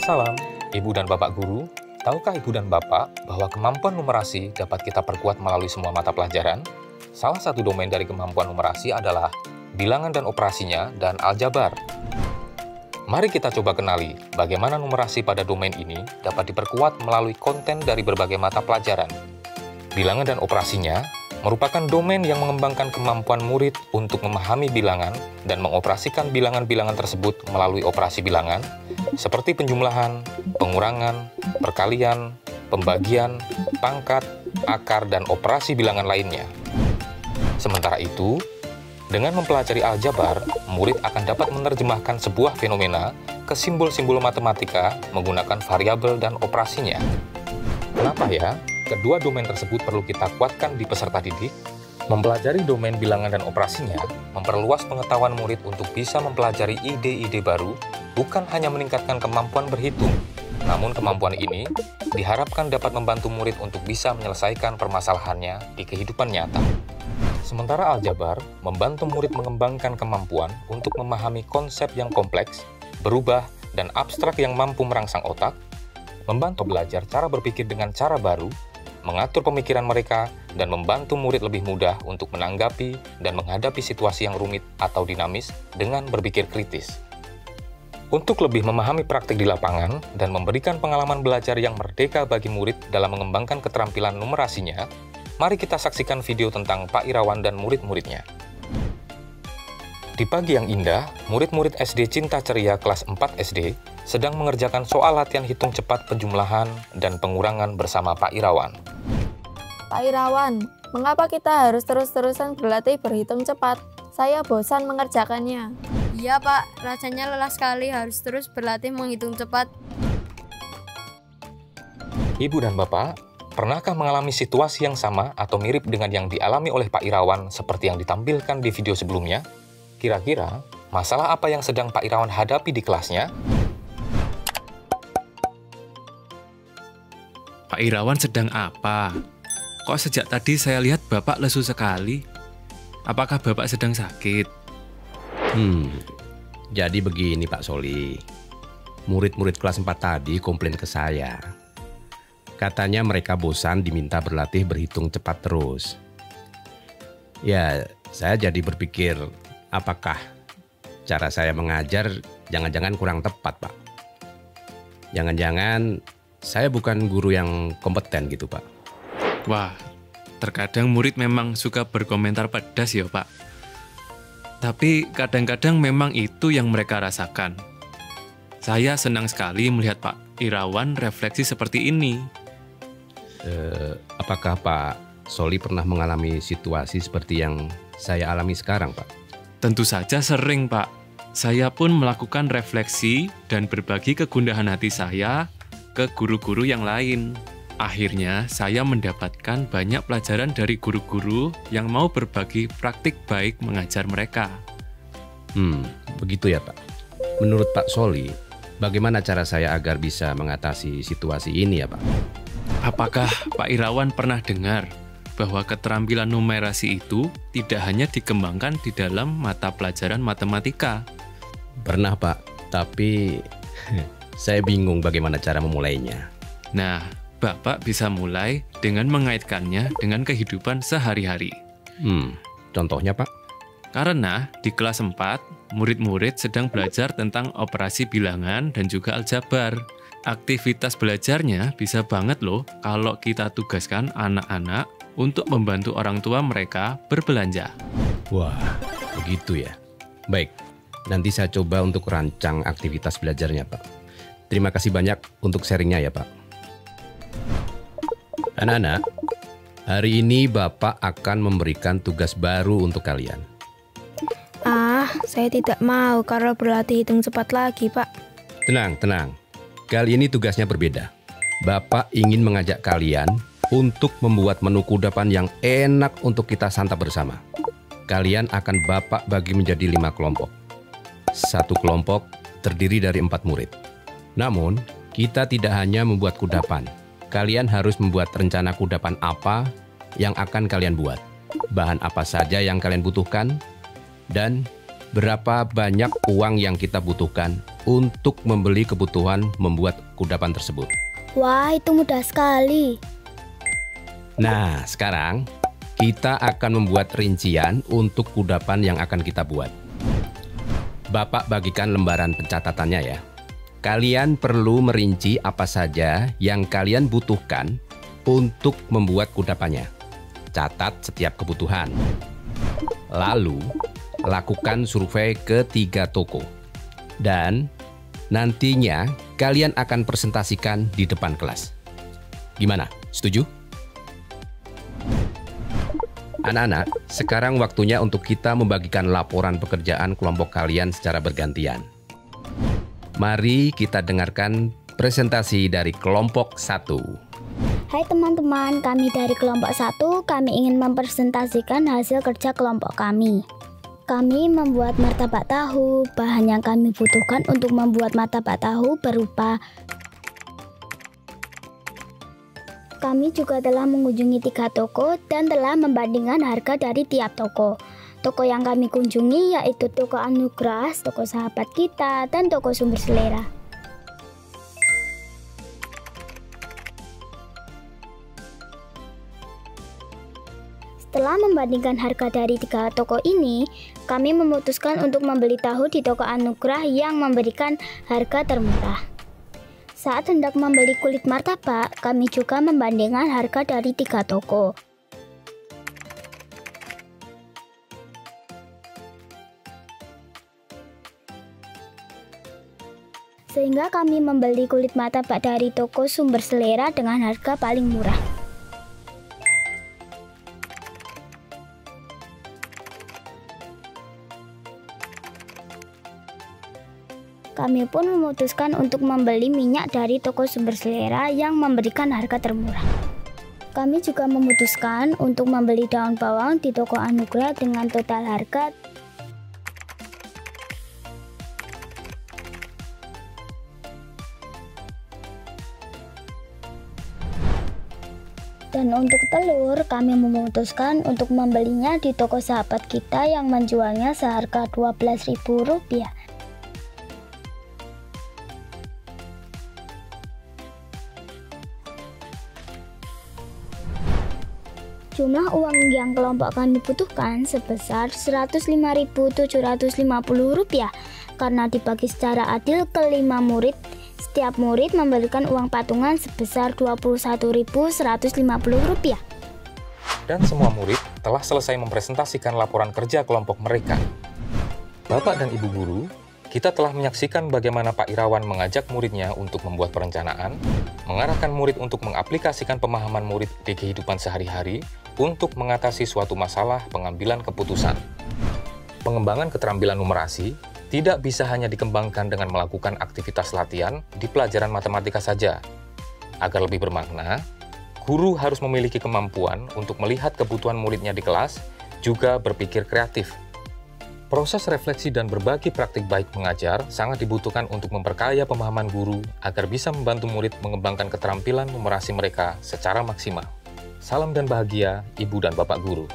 Salam, Ibu dan Bapak Guru. Tahukah Ibu dan Bapak bahwa kemampuan numerasi dapat kita perkuat melalui semua mata pelajaran? Salah satu domain dari kemampuan numerasi adalah bilangan dan operasinya dan aljabar. Mari kita coba kenali bagaimana numerasi pada domain ini dapat diperkuat melalui konten dari berbagai mata pelajaran. Bilangan dan operasinya merupakan domain yang mengembangkan kemampuan murid untuk memahami bilangan dan mengoperasikan bilangan-bilangan tersebut melalui operasi bilangan, seperti penjumlahan, pengurangan, perkalian, pembagian, pangkat, akar, dan operasi bilangan lainnya. Sementara itu, dengan mempelajari aljabar, murid akan dapat menerjemahkan sebuah fenomena ke simbol-simbol matematika menggunakan variabel dan operasinya. Kenapa ya? Kedua domain tersebut perlu kita kuatkan di peserta didik. Mempelajari domain bilangan dan operasinya memperluas pengetahuan murid untuk bisa mempelajari ide-ide baru, bukan hanya meningkatkan kemampuan berhitung. Namun kemampuan ini diharapkan dapat membantu murid untuk bisa menyelesaikan permasalahannya di kehidupan nyata. Sementara aljabar membantu murid mengembangkan kemampuan untuk memahami konsep yang kompleks, berubah, dan abstrak yang mampu merangsang otak, membantu belajar cara berpikir dengan cara baru, mengatur pemikiran mereka, dan membantu murid lebih mudah untuk menanggapi dan menghadapi situasi yang rumit atau dinamis dengan berpikir kritis. Untuk lebih memahami praktik di lapangan dan memberikan pengalaman belajar yang merdeka bagi murid dalam mengembangkan keterampilan numerasinya, mari kita saksikan video tentang Pak Irawan dan murid-muridnya. Di pagi yang indah, murid-murid SD Cinta Ceria kelas 4 SD sedang mengerjakan soal latihan hitung cepat penjumlahan dan pengurangan bersama Pak Irawan. Pak Irawan, mengapa kita harus terus-terusan berlatih berhitung cepat? Saya bosan mengerjakannya. Iya Pak, rasanya lelah sekali harus terus berlatih menghitung cepat. Ibu dan Bapak, pernahkah mengalami situasi yang sama atau mirip dengan yang dialami oleh Pak Irawan seperti yang ditampilkan di video sebelumnya? Kira-kira, masalah apa yang sedang Pak Irawan hadapi di kelasnya? Pak Irawan sedang apa? Kok sejak tadi saya lihat Bapak lesu sekali? Apakah Bapak sedang sakit? Jadi begini Pak Soli. Murid-murid kelas 4 tadi komplain ke saya. Katanya mereka bosan diminta berlatih berhitung cepat terus. Ya, saya jadi berpikir, apakah cara saya mengajar jangan-jangan kurang tepat, Pak? Jangan-jangan saya bukan guru yang kompeten gitu, Pak. Wah, terkadang murid memang suka berkomentar pedas ya, Pak. Tapi kadang-kadang memang itu yang mereka rasakan. Saya senang sekali melihat Pak Irawan refleksi seperti ini. Apakah Pak Soli pernah mengalami situasi seperti yang saya alami sekarang, Pak? Tentu saja sering, Pak. Saya pun melakukan refleksi dan berbagi kegundahan hati saya ke guru-guru yang lain. Akhirnya, saya mendapatkan banyak pelajaran dari guru-guru yang mau berbagi praktik baik mengajar mereka. Begitu ya, Pak. Menurut Pak Soli, bagaimana cara saya agar bisa mengatasi situasi ini ya, Pak? Apakah Pak Irawan pernah dengar bahwa keterampilan numerasi itu tidak hanya dikembangkan di dalam mata pelajaran matematika? Pernah, Pak. Tapi saya bingung bagaimana cara memulainya. Nah, Bapak bisa mulai dengan mengaitkannya dengan kehidupan sehari-hari. Contohnya, Pak? Karena di kelas 4, murid-murid sedang belajar tentang operasi bilangan dan juga aljabar. Aktivitas belajarnya bisa banget loh kalau kita tugaskan anak-anak untuk membantu orang tua mereka berbelanja. Wah, begitu ya. Baik, nanti saya coba untuk rancang aktivitas belajarnya, Pak. Terima kasih banyak untuk sharingnya ya, Pak. Anak-anak, hari ini Bapak akan memberikan tugas baru untuk kalian. Saya tidak mau kalau berlatih hitung cepat lagi, Pak. Tenang. Kali ini tugasnya berbeda. Bapak ingin mengajak kalian untuk membuat menu kudapan yang enak untuk kita santap bersama. Kalian akan Bapak bagi menjadi 5 kelompok. Satu kelompok terdiri dari 4 murid. Namun, kita tidak hanya membuat kudapan. Kalian harus membuat rencana kudapan apa yang akan kalian buat, bahan apa saja yang kalian butuhkan, dan berapa banyak uang yang kita butuhkan untuk membeli kebutuhan membuat kudapan tersebut. Wah, itu mudah sekali. Nah, sekarang kita akan membuat rincian untuk kudapan yang akan kita buat. Bapak bagikan lembaran pencatatannya ya. Kalian perlu merinci apa saja yang kalian butuhkan untuk membuat kudapannya. Catat setiap kebutuhan. Lalu, lakukan survei ke 3 toko. Dan nantinya kalian akan presentasikan di depan kelas. Gimana? Setuju? Anak-anak, sekarang waktunya untuk kita membagikan laporan pekerjaan kelompok kalian secara bergantian. Mari kita dengarkan presentasi dari kelompok 1. Hai teman-teman, kami dari kelompok 1, kami ingin mempresentasikan hasil kerja kelompok kami. Kami membuat martabak tahu. Bahan yang kami butuhkan untuk membuat martabak tahu berupa kami juga telah mengunjungi 3 toko dan telah membandingkan harga dari tiap toko. Toko yang kami kunjungi yaitu toko Anugerah, toko Sahabat Kita, dan toko Sumber Selera. Setelah membandingkan harga dari 3 toko ini, kami memutuskan untuk membeli tahu di toko Anugerah yang memberikan harga termurah. Saat hendak membeli kulit martabak, kami juga membandingkan harga dari 3 toko. Sehingga kami membeli kulit martabak dari toko Sumber Selera dengan harga paling murah. Kami pun memutuskan untuk membeli minyak dari toko Sumber Selera yang memberikan harga termurah. Kami juga memutuskan untuk membeli daun bawang di toko Anugerah dengan total harga dan untuk telur, kami memutuskan untuk membelinya di toko Sahabat Kita yang menjualnya seharga Rp12.000. Jumlah uang yang kelompok kami butuhkan sebesar Rp105.750 karena dibagi secara adil ke 5 murid. Setiap murid memberikan uang patungan sebesar Rp21.150. Dan semua murid telah selesai mempresentasikan laporan kerja kelompok mereka. Bapak dan Ibu guru, kita telah menyaksikan bagaimana Pak Irawan mengajak muridnya untuk membuat perencanaan, mengarahkan murid untuk mengaplikasikan pemahaman murid di kehidupan sehari-hari untuk mengatasi suatu masalah pengambilan keputusan. Pengembangan keterampilan numerasi tidak bisa hanya dikembangkan dengan melakukan aktivitas latihan di pelajaran matematika saja. Agar lebih bermakna, guru harus memiliki kemampuan untuk melihat kebutuhan muridnya di kelas, juga berpikir kreatif. Proses refleksi dan berbagi praktik baik mengajar sangat dibutuhkan untuk memperkaya pemahaman guru agar bisa membantu murid mengembangkan keterampilan numerasi mereka secara maksimal. Salam dan bahagia, Ibu dan Bapak Guru.